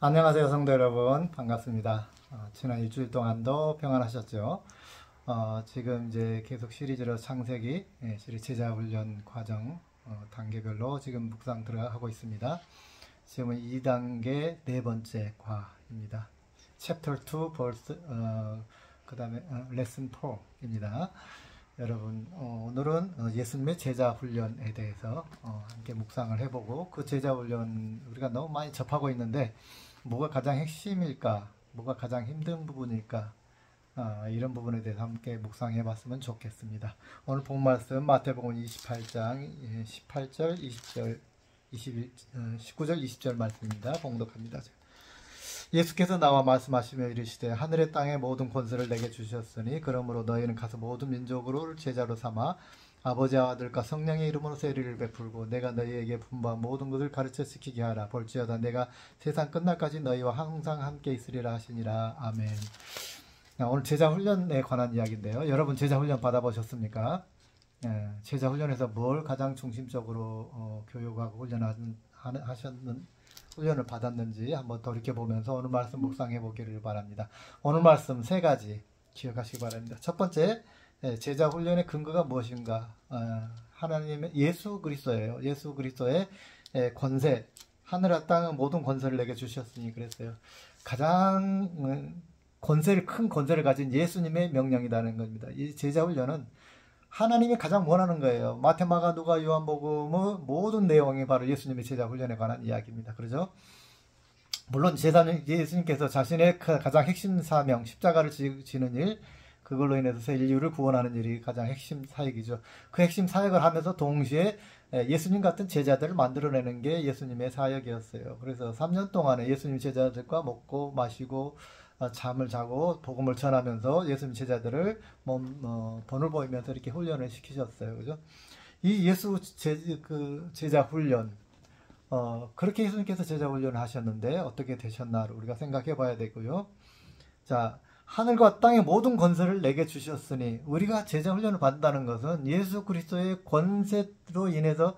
안녕하세요, 성도 여러분. 반갑습니다. 지난 일주일 동안도 평안하셨죠? 지금 이제 계속 시리즈로 창세기, 시리즈 제자훈련 과정, 단계별로 지금 묵상 들어가고 있습니다. 지금은 2단계 네 번째 과입니다. Chapter 2, verse, 그 다음에 Lesson 4입니다. 여러분, 오늘은 예수님의 제자훈련에 대해서 함께 묵상을 해보고, 그 제자훈련 우리가 너무 많이 접하고 있는데 뭐가 가장 핵심일까, 뭐가 가장 힘든 부분일까, 이런 부분에 대해서 함께 묵상해 봤으면 좋겠습니다. 오늘 본 말씀 마태복음 28장 18절, 20절, 19절, 20절 말씀입니다. 봉독합니다. 예수께서 나와 말씀하시며 이르시되 하늘의 땅의 모든 권세를 내게 주셨으니 그러므로 너희는 가서 모든 민족을 제자로 삼아 아버지와 아들과 성령의 이름으로 세례를 베풀고 내가 너희에게 분부한 모든 것을 가르쳐 지키게 하라. 볼지어다 내가 세상 끝날까지 너희와 항상 함께 있으리라 하시니라. 아멘. 오늘 제자훈련에 관한 이야기인데요. 여러분 제자훈련 받아보셨습니까? 제자훈련에서 뭘 가장 중심적으로 교육하고 훈련을 받았는지 한번 돌이켜보면서 오늘 말씀 묵상해 보기를 바랍니다. 오늘 말씀 세 가지 기억하시기 바랍니다. 첫 번째, 제자 훈련의 근거가 무엇인가? 하나님의 예수 그리스도예요. 예수 그리스도의 권세, 하늘과 땅의 모든 권세를 내게 주셨으니 그랬어요. 가장 큰 권세를 가진 예수님의 명령이라는 겁니다. 이 제자 훈련은 하나님이 가장 원하는 거예요. 마태, 마가, 누가, 요한복음의 모든 내용이 바로 예수님의 제자 훈련에 관한 이야기입니다. 그렇죠? 물론 예수님께서 자신의 가장 핵심 사명, 십자가를 지는 일, 그걸로 인해서 인류를 구원하는 일이 가장 핵심 사역이죠. 그 핵심 사역을 하면서 동시에 예수님 같은 제자들을 만들어내는 게 예수님의 사역이었어요. 그래서 3년 동안에 예수님 제자들과 먹고 마시고 잠을 자고 복음을 전하면서 예수님 제자들을 본을 보이면서 이렇게 훈련을 시키셨어요. 그죠? 이 제자 훈련, 그렇게 예수님께서 제자 훈련을 하셨는데 어떻게 되셨나를 우리가 생각해 봐야 되고요. 자, 하늘과 땅의 모든 권세를 내게 주셨으니, 우리가 제자 훈련을 받는다는 것은 예수 그리스도의 권세로 인해서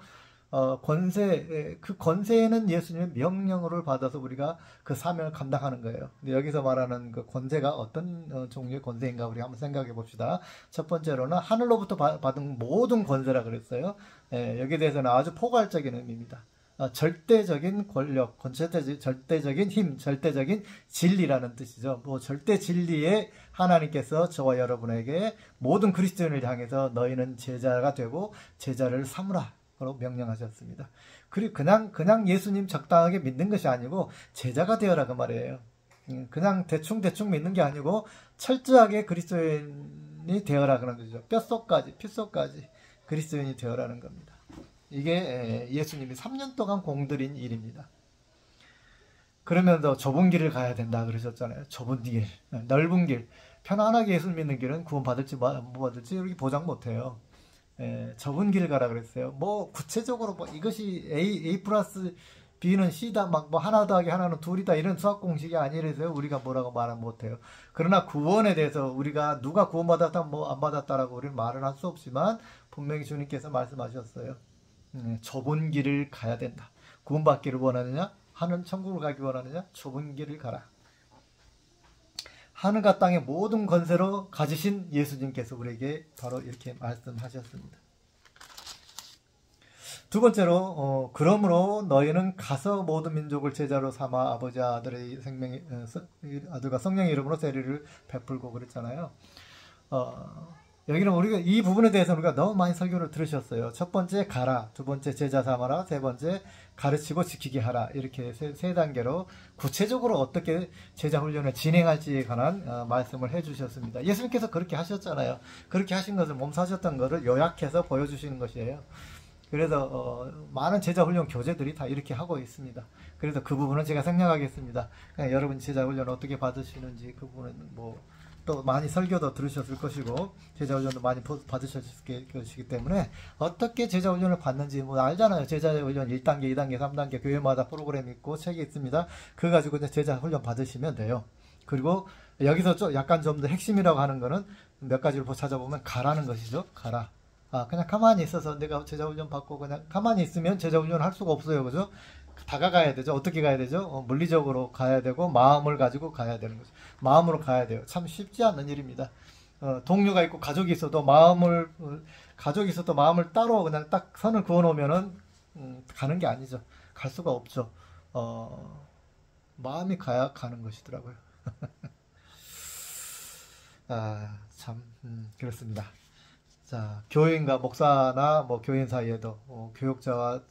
그 권세에는 예수님의 명령어를 받아서 우리가 그 사명을 감당하는 거예요. 근데 여기서 말하는 그 권세가 어떤 종류의 권세인가 우리 한번 생각해 봅시다. 첫 번째로는 하늘로부터 받은 모든 권세라 그랬어요. 여기에 대해서는 아주 포괄적인 의미입니다. 절대적인 권력, 절대적인 힘, 절대적인 진리라는 뜻이죠. 절대 진리에 하나님께서 저와 여러분에게 모든 그리스도인을 향해서 너희는 제자가 되고 제자를 삼으라. 로 명령하셨습니다. 그리고 그냥 예수님 적당하게 믿는 것이 아니고 제자가 되어라 그 말이에요. 그냥 대충 믿는 게 아니고 철저하게 그리스도인이 되어라 그런 거죠. 뼛속까지 그리스도인이 되어라는 겁니다. 이게 예수님이 3년 동안 공들인 일입니다. 그러면서 좁은 길을 가야 된다 그러셨잖아요. 좁은 길, 넓은 길, 편안하게 예수 믿는 길은 구원 받을지 못 받을지 이렇게 보장 못해요. 좁은 길을 가라 그랬어요. 구체적으로 이것이 A 플러스 B는 C다, 하나 더하기 하나는 둘이다, 이런 수학 공식이 아니라서요. 우리가 뭐라고 말은 못해요. 그러나 구원에 대해서 우리가 누가 구원받았다, 안 받았다라고 우리는 말은 할 수 없지만, 분명히 주님께서 말씀하셨어요. 좁은 길을 가야 된다. 구원받기를 원하느냐? 하늘 천국을 가기 원하느냐? 좁은 길을 가라. 하늘과 땅의 모든 권세로 가지신 예수님께서 우리에게 바로 이렇게 말씀하셨습니다. 두 번째로, 그러므로 너희는 가서 모든 민족을 제자로 삼아 아버지와 아들과 성령의 이름으로 세례를 베풀고 그랬잖아요. 여기는 우리가 이 부분에 대해서 우리가 너무 많이 설교를 들으셨어요. 첫 번째 가라, 두 번째 제자 삼아라, 세 번째 가르치고 지키게 하라. 이렇게 세 단계로 구체적으로 어떻게 제자 훈련을 진행할지에 관한 말씀을 해주셨습니다. 예수님께서 그렇게 하셨잖아요. 그렇게 하신 것을 몸사셨던 것을 요약해서 보여주시는 것이에요. 그래서 많은 제자 훈련 교재들이 다 이렇게 하고 있습니다. 그래서 그 부분은 제가 생략하겠습니다. 그냥 여러분 제자 훈련 어떻게 받으시는지 그 부분은 또 많이 설교도 들으셨을 것이고 제자훈련도 많이 받으셨을 것이기 때문에 어떻게 제자훈련을 받는지 알잖아요. 제자훈련 1단계, 2단계, 3단계 교회마다 프로그램이 있고 책이 있습니다. 그거 가지고 이제 제자훈련 받으시면 돼요. 그리고 여기서 약간 좀 더 핵심이라고 하는 거는 몇 가지를 찾아보면 가라는 것이죠. 가라. 그냥 가만히 있어서 내가 제자훈련 받고 그냥 가만히 있으면 제자훈련을 할 수가 없어요. 그죠? 다가가야 되죠. 어떻게 가야 되죠? 물리적으로 가야 되고 마음을 가지고 가야 되는 거죠. 마음으로 가야 돼요. 참 쉽지 않은 일입니다. 동료가 있고 가족이 있어도 마음을 따로 그냥 딱 선을 그어 놓으면은 가는 게 아니죠. 갈 수가 없죠. 마음이 가야 가는 것이더라고요. 참 그렇습니다. 자, 교인과 목사나 뭐 교인 사이에도 교육자와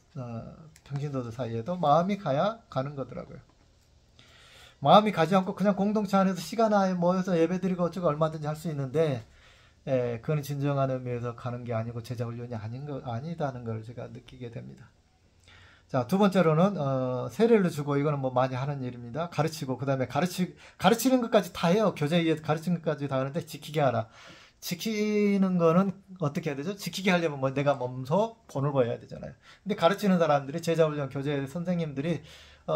평신도들 사이에도 마음이 가야 가는 거더라고요. 마음이 가지 않고 그냥 공동체 안에서 시간 안에 모여서 예배드리고 어쩌고 얼마든지 할 수 있는데 그건 진정한 의미에서 가는 게 아니고 제자 훈련이 아니다는 걸 제가 느끼게 됩니다. 자, 두 번째로는 세례를 주고 이거는 뭐 많이 하는 일입니다. 가르치고 그다음에 가르치는 것까지 다 해요. 교제에 의해 가르치는 것까지 다 하는데 지키게 하라. 지키는 거는 어떻게 해야 되죠? 지키게 하려면 뭐 내가 몸소 본을 보여야 되잖아요. 근데 가르치는 사람들이 제자훈련 교제 선생님들이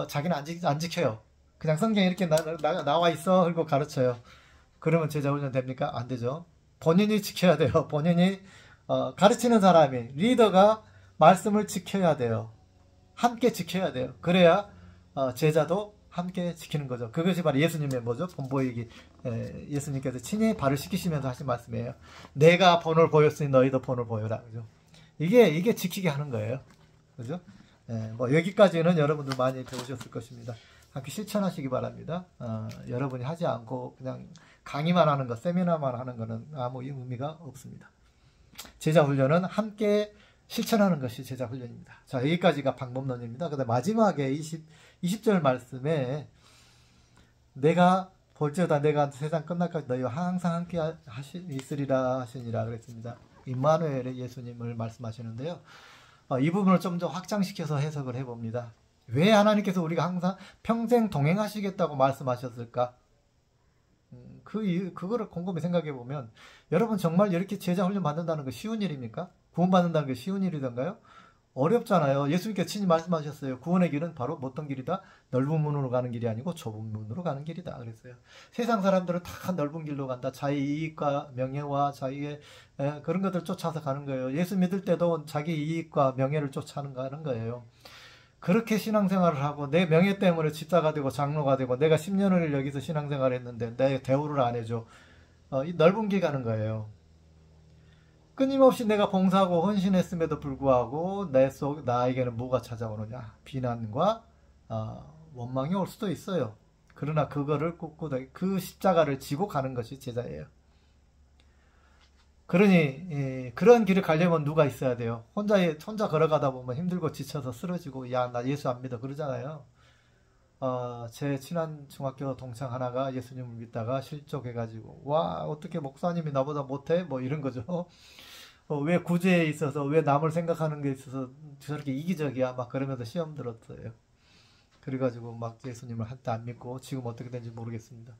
자기는 안 지켜요. 그냥 성경에 이렇게 나와 있어 그리고 가르쳐요. 그러면 제자훈련 됩니까? 안 되죠. 본인이 지켜야 돼요. 본인이 가르치는 사람이 리더가 말씀을 지켜야 돼요. 함께 지켜야 돼요. 그래야 제자도 함께 지키는 거죠. 그것이 바로 예수님의 뭐죠? 본보이기. 예수님께서 친히 발을 씻기시면서 하신 말씀이에요. 내가 본을 보였으니 너희도 본을 보여라. 그죠? 이게 지키게 하는 거예요. 그죠? 뭐 여기까지는 여러분들 많이 배우셨을 것입니다. 함께 실천하시기 바랍니다. 여러분이 하지 않고 그냥 강의만 하는 것, 세미나만 하는 것은 아무 의미가 없습니다. 제자 훈련은 함께 실천하는 것이 제자 훈련입니다. 자, 여기까지가 방법론입니다. 그다음 마지막에 20절 말씀에 내가 볼지어다 내가 세상 끝날까지 너희와 항상 함께 있으리라 하시니라 그랬습니다. 임마누엘의 예수님을 말씀하시는데요. 이 부분을 좀 더 확장시켜서 해석을 해봅니다. 왜 하나님께서 우리가 항상 평생 동행하시겠다고 말씀하셨을까? 그거를 곰곰이 생각해 보면 여러분 정말 이렇게 제자 훈련 받는다는 거 쉬운 일입니까? 구원 받는다는 게 쉬운 일이던가요? 어렵잖아요. 예수님께서 친히 말씀하셨어요. 구원의 길은 바로 어떤 길이다? 넓은 문으로 가는 길이 아니고 좁은 문으로 가는 길이다. 그랬어요. 세상 사람들은 다 넓은 길로 간다. 자기 이익과 명예와 자기의 그런 것들을 쫓아서 가는 거예요. 예수 믿을 때도 자기 이익과 명예를 쫓아가는 거예요. 그렇게 신앙생활을 하고 내 명예 때문에 집사가 되고 장로가 되고 내가 10년을 여기서 신앙생활을 했는데 내 대우를 안 해줘. 이 넓은 길 가는 거예요. 끊임없이 내가 봉사하고 헌신했음에도 불구하고 나에게는 뭐가 찾아오느냐? 비난과 원망이 올 수도 있어요. 그러나 그거를 꿋꿋하게 그 십자가를 지고 가는 것이 제자예요. 그러니 그런 길을 가려면 누가 있어야 돼요? 혼자 걸어가다 보면 힘들고 지쳐서 쓰러지고 야, 나 예수 안 믿어 그러잖아요. 제 친한 중학교 동창 하나가 예수님을 믿다가 실족해가지고 와 어떻게 목사님이 나보다 못해? 뭐 이런 거죠. 왜 구제에 있어서 왜 남을 생각하는 게 있어서 저렇게 이기적이야 막 그러면서 시험 들었어요. 그래가지고 막 예수님을 한때 안 믿고 지금 어떻게 된지 모르겠습니다.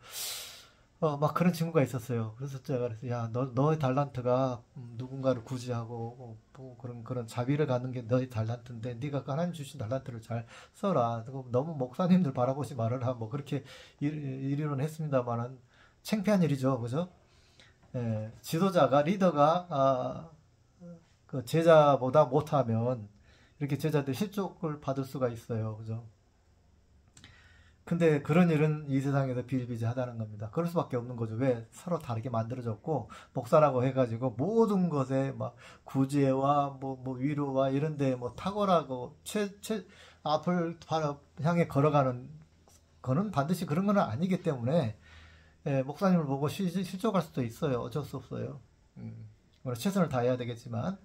막 그런 친구가 있었어요. 그래서 제가 그랬어요. 야, 너의 달란트가 누군가를 구제하고 그런 자비를 갖는 게 너의 달란트인데 네가 하나님 주신 달란트를 잘 써라. 너무 목사님들 바라보지 말아라. 뭐 그렇게 일의론 했습니다만은 창피한 일이죠, 그죠? 지도자가 리더가 그 제자보다 못하면 이렇게 제자들 실족을 받을 수가 있어요, 그죠? 근데 그런 일은 이 세상에서 비일비재하다는 겁니다. 그럴 수밖에 없는 거죠. 왜? 서로 다르게 만들어졌고 목사라고 해가지고 모든 것에 막 구제와 뭐 위로와 이런데 뭐 탁월하고 앞을 바로 향해 걸어가는 거는 반드시 그런 건 아니기 때문에 목사님을 보고 실족할 수도 있어요. 어쩔 수 없어요. 물론 최선을 다해야 되겠지만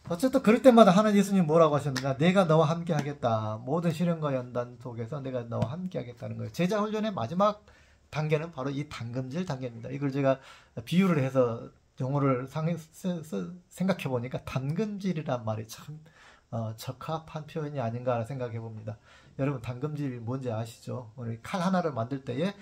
어쨌든 그럴 때마다 하나님 예수님 뭐라고 하셨느냐? 내가 너와 함께 하겠다. 모든 시련과 연단 속에서 내가 너와 함께 하겠다는 거예요. 제자 훈련의 마지막 단계는 바로 이 당금질 단계입니다. 이걸 제가 비유를 해서 용어를 생각해 보니까 당금질이란 말이 참 적합한 표현이 아닌가 생각해 봅니다. 여러분 당금질이 뭔지 아시죠? 우리 칼 하나를 만들 때에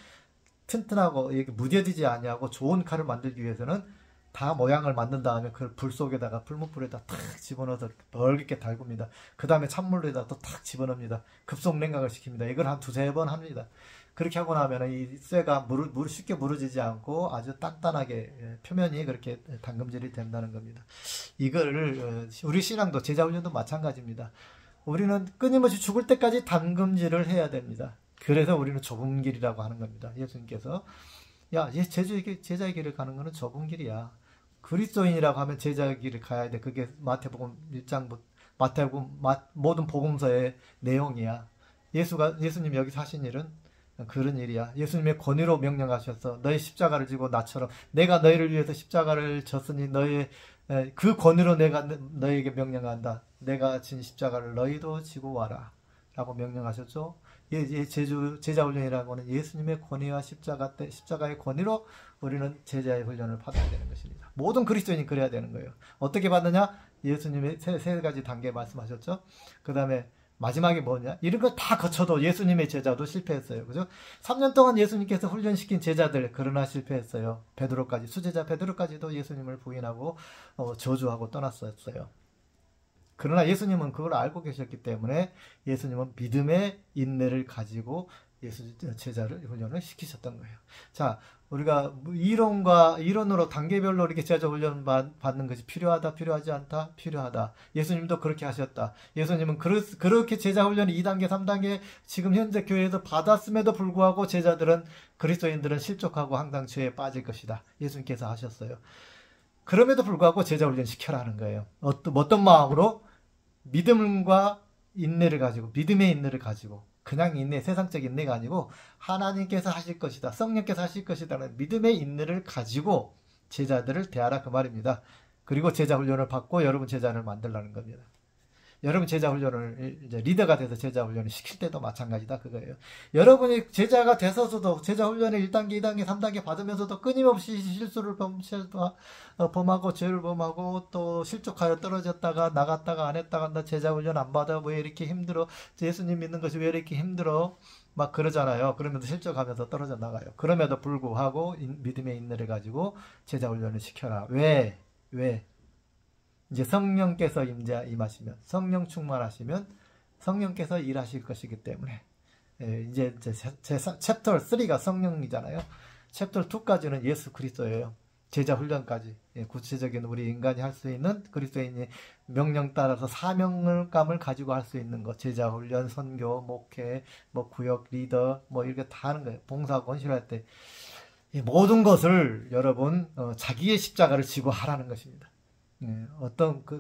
튼튼하고 이렇게 무뎌지지 아니하고 좋은 칼을 만들기 위해서는 다 모양을 만든 다음에 그걸 불 속에다가 풀무불에다 탁 집어넣어서 벌겋게 달굽니다. 그 다음에 찬물에다 또 탁 집어넣습니다. 급속 냉각을 시킵니다. 이걸 한 두세 번 합니다. 그렇게 하고 나면 이 쇠가 쉽게 무너지지 않고 아주 단단하게 표면이 그렇게 당금질이 된다는 겁니다. 이거를 우리 신앙도 제자훈련도 마찬가지입니다. 우리는 끊임없이 죽을 때까지 담금질을 해야 됩니다. 그래서 우리는 좁은 길이라고 하는 겁니다. 예수님께서 야, 제자의 길을 가는 거는 좁은 길이야. 그리스도인이라고 하면 제자의 길을 가야 돼. 그게 마태복음 1장부터 모든 복음서의 내용이야. 예수님 여기서 하신 일은 그런 일이야. 예수님의 권위로 명령하셔서 너희 십자가를 지고 나처럼 내가 너희를 위해서 십자가를 졌으니 그 권위로 내가 너희에게 명령한다. 내가 진 십자가를 너희도 지고 와라. 라고 명령하셨죠. 제자 훈련이라는 것은 예수님의 권위와 십자가의 권위로 우리는 제자의 훈련을 받아야 되는 것입니다. 모든 그리스도인이 그래야 되는 거예요. 어떻게 받느냐? 예수님의 세 가지 단계 말씀하셨죠. 그 다음에 마지막에 뭐냐? 이런 거 다 거쳐도 예수님의 제자도 실패했어요. 그죠? 3년 동안 예수님께서 훈련시킨 제자들, 그러나 실패했어요. 수제자 베드로까지도 예수님을 부인하고 저주하고 떠났었어요. 그러나 예수님은 그걸 알고 계셨기 때문에 예수님은 믿음의 인내를 가지고 제자를 훈련을 시키셨던 거예요. 자, 우리가 이론으로 단계별로 이렇게 제자 훈련 받는 것이 필요하지 않다? 필요하다. 예수님도 그렇게 하셨다. 예수님은 그렇게 제자 훈련을 2단계, 3단계 지금 현재 교회에서 받았음에도 불구하고 그리스도인들은 실족하고 항상 죄에 빠질 것이다. 예수님께서 하셨어요. 그럼에도 불구하고 제자 훈련 시켜라 하는 거예요. 어떤 마음으로? 믿음과 인내를 가지고, 믿음의 인내를 가지고, 그냥 세상적 인내가 아니고 하나님께서 하실 것이다, 성령께서 하실 것이다는 믿음의 인내를 가지고 제자들을 대하라 그 말입니다. 그리고 제자 훈련을 받고 여러분 제자를 만들라는 겁니다. 여러분 제자 훈련을 이제 리더가 돼서 제자 훈련을 시킬 때도 마찬가지다 그거예요. 여러분이 제자가 돼서도 제자 훈련을 1단계, 2단계, 3단계 받으면서도 끊임없이 실수를 범하고 죄를 범하고 또 실족하여 떨어졌다가 나갔다가 안 했다가 나 제자 훈련 안 받아 왜 이렇게 힘들어? 예수님 믿는 것이 왜 이렇게 힘들어? 막 그러잖아요. 그러면서 실족하면서 떨어져 나가요. 그럼에도 불구하고 믿음의 인내를 가지고 제자 훈련을 시켜라. 왜? 이제 성령께서 임하시면, 성령 충만하시면 성령께서 일하실 것이기 때문에 이제 챕터 3가 성령이잖아요. 챕터 2까지는 예수 그리스도예요. 제자 훈련까지 구체적인 우리 인간이 할 수 있는 그리스도인이 명령 따라서 사명감을 가지고 할 수 있는 것, 제자 훈련, 선교, 목회, 구역 리더 이렇게 다 하는 거예요. 봉사 권실할 때 이 모든 것을 여러분 자기의 십자가를 지고 하라는 것입니다.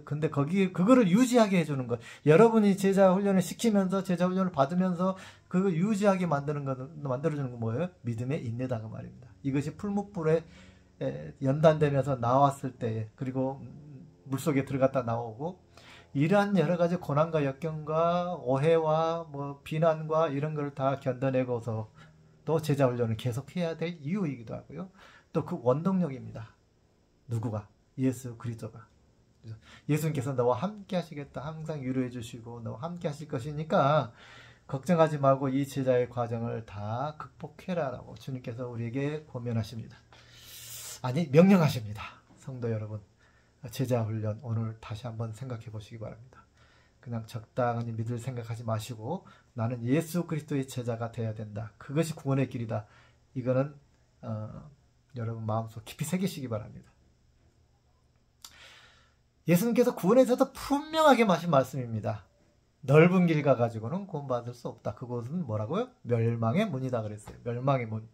근데 그거를 유지하게 해주는 것. 여러분이 제자 훈련을 시키면서, 제자 훈련을 받으면서, 그걸 유지하게 만들어주는 건 뭐예요? 믿음의 인내다, 그 말입니다. 이것이 풀무불에 연단되면서 나왔을 때, 그리고 물속에 들어갔다 나오고, 이러한 여러 가지 고난과 역경과 오해와 비난과 이런 걸 다 견뎌내고서 또 제자 훈련을 계속해야 될 이유이기도 하고요. 또 그 원동력입니다. 누구가? 예수 그리스도가. 예수님께서 너와 함께 하시겠다. 항상 위로해 주시고 너와 함께 하실 것이니까 걱정하지 말고 이 제자의 과정을 다 극복해라 라고 주님께서 우리에게 권면하십니다. 아니, 명령하십니다. 성도 여러분, 제자 훈련 오늘 다시 한번 생각해 보시기 바랍니다. 그냥 적당히 믿을 생각하지 마시고 나는 예수 그리스도의 제자가 되어야 된다. 그것이 구원의 길이다. 이거는 여러분 마음속 깊이 새기시기 바랍니다. 예수님께서 구원에 대해서 분명하게 하신 말씀입니다. 넓은 길 가가지고는 구원받을 수 없다. 그곳은 뭐라고요? 멸망의 문이다 그랬어요. 멸망의 문.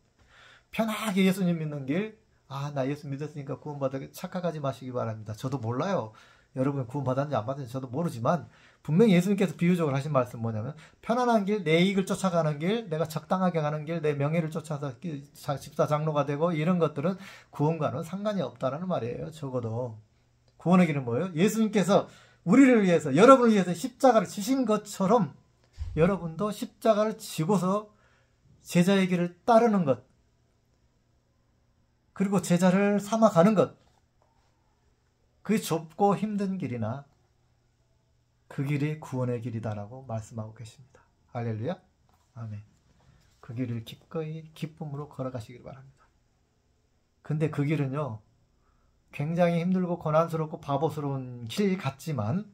편하게 예수님 믿는 길, 나 예수 믿었으니까 구원받을 착각하지 마시기 바랍니다. 저도 몰라요. 여러분 구원 받았는지 안 받았는지 저도 모르지만 분명히 예수님께서 비유적으로 하신 말씀 뭐냐면 편안한 길, 내 이익을 쫓아가는 길, 내가 적당하게 가는 길, 내 명예를 쫓아서 집사 장로가 되고 이런 것들은 구원과는 상관이 없다는 말이에요. 적어도. 구원의 길은 뭐예요? 예수님께서 우리를 위해서, 여러분을 위해서 십자가를 지신 것처럼 여러분도 십자가를 지고서 제자의 길을 따르는 것, 그리고 제자를 삼아가는 것, 그게 좁고 힘든 길이나 그 길이 구원의 길이다라고 말씀하고 계십니다. 할렐루야. 아멘. 그 길을 기꺼이 기쁨으로 걸어가시길 바랍니다. 근데 그 길은요, 굉장히 힘들고 고난스럽고 바보스러운 길 같지만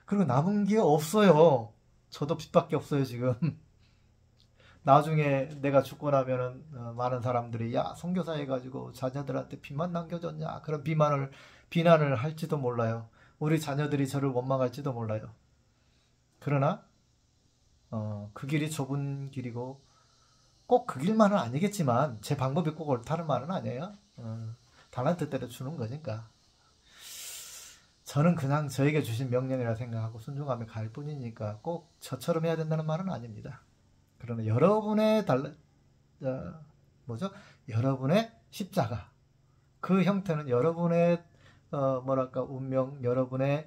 그리고 남은 게 없어요. 저도 빚밖에 없어요 지금. 나중에 내가 죽고 나면은 많은 사람들이 야 선교사 해가지고 자녀들한테 빚만 남겨줬냐 그런 비난을 할지도 몰라요. 우리 자녀들이 저를 원망할지도 몰라요. 그러나 그 길이 좁은 길이고 꼭 그 길만은 아니겠지만 제 방법이 꼭 옳다는 말은 아니에요. 달란트대로 주는 거니까. 저는 그냥 저에게 주신 명령이라 생각하고 순종하며 갈 뿐이니까 꼭 저처럼 해야 된다는 말은 아닙니다. 그러나 여러분의 여러분의 십자가, 그 형태는 여러분의 뭐랄까 운명, 여러분의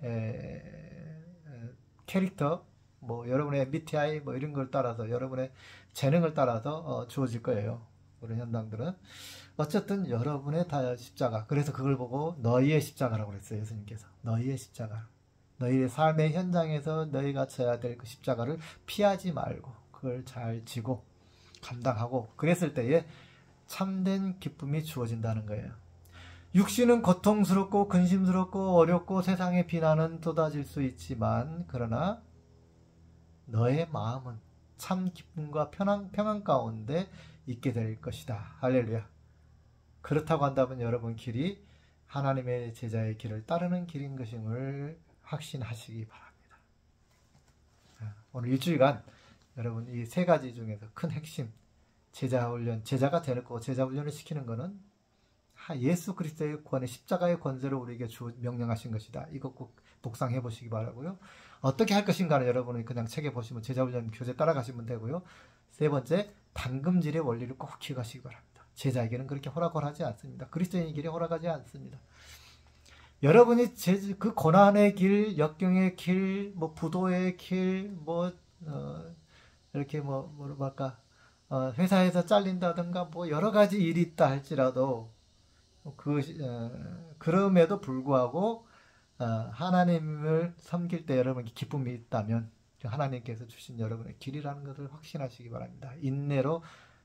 캐릭터, 뭐 여러분의 MBTI 뭐 이런 걸 따라서, 여러분의 재능을 따라서 주어질 거예요. 그런 현상들은 어쨌든 여러분의 다 십자가. 그래서 그걸 보고 너희의 십자가라고 그랬어요. 예수님께서 너희의 십자가, 너희의 삶의 현장에서 너희가 져야 될 그 십자가를 피하지 말고 그걸 잘 지고 감당하고, 그랬을 때에 참된 기쁨이 주어진다는 거예요. 육신은 고통스럽고 근심스럽고 어렵고 세상의 비난은 쏟아질 수 있지만, 그러나 너의 마음은 참 기쁨과 평안 가운데 있게 될 것이다. 할렐루야. 그렇다고 한다면 여러분 길이 하나님의 제자의 길을 따르는 길인 것임을 확신하시기 바랍니다. 오늘 일주일간 여러분 이 세 가지 중에서 큰 핵심, 제자 훈련, 제자가 되고 제자 훈련을 시키는 것은 예수 그리스도의 권위, 십자가의 권세로 우리에게 명령하신 것이다. 이거 꼭 묵상해 보시기 바라고요. 어떻게 할 것인가는 여러분이 그냥 책에 보시면 제자훈련 교재 따라가시면 되고요. 세 번째, 당금질의 원리를 꼭 기억하시기 바랍니다. 제자에게는 그렇게 허락을 하지 않습니다. 그리스도인의 길에 허락하지 않습니다. 여러분이 그 고난의 길, 역경의 길, 뭐 부도의 길, 뭐 이렇게 뭐랄까 회사에서 잘린다든가 뭐 여러 가지 일이 있다 할지라도 그럼에도 불구하고 하나님을 섬길 때 여러분께 기쁨이 있다면 하나님께서 주신 여러분의 길이라는 것을 확신하시기 바랍니다.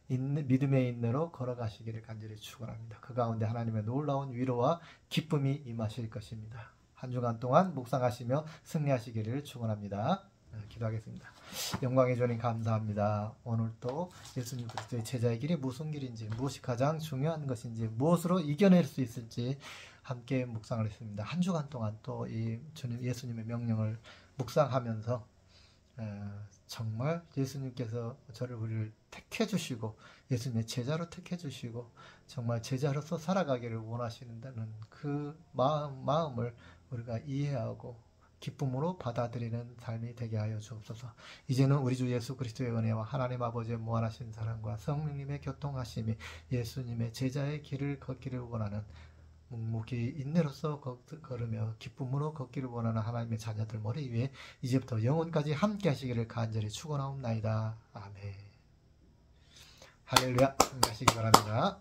믿음의 인내로 걸어가시기를 간절히 축원합니다. 그 가운데 하나님의 놀라운 위로와 기쁨이 임하실 것입니다. 한 주간 동안 묵상하시며 승리하시기를 축원합니다. 기도하겠습니다. 영광의 주님 감사합니다. 오늘 또 예수님 그리스도의 제자의 길이 무슨 길인지, 무엇이 가장 중요한 것인지, 무엇으로 이겨낼 수 있을지 함께 묵상을 했습니다. 한 주간 동안 또 이 주님 예수님의 명령을 묵상하면서 정말 예수님께서 우리를 택해 주시고 예수님의 제자로 택해 주시고 정말 제자로서 살아가기를 원하시는다는 그 마음을 우리가 이해하고 기쁨으로 받아들이는 삶이 되게 하여 주옵소서. 이제는 우리 주 예수 그리스도의 은혜와 하나님 아버지의 무한하신 사랑과 성령님의 교통하심이 예수님의 제자의 길을 걷기를 원하는 묵묵히 인내로서 걸으며 기쁨으로 걷기를 원하는 하나님의 자녀들 머리 위에 이제부터 영원까지 함께 하시기를 간절히 축원하옵나이다. 아멘. 할렐루야. 승리하시기 바랍니다.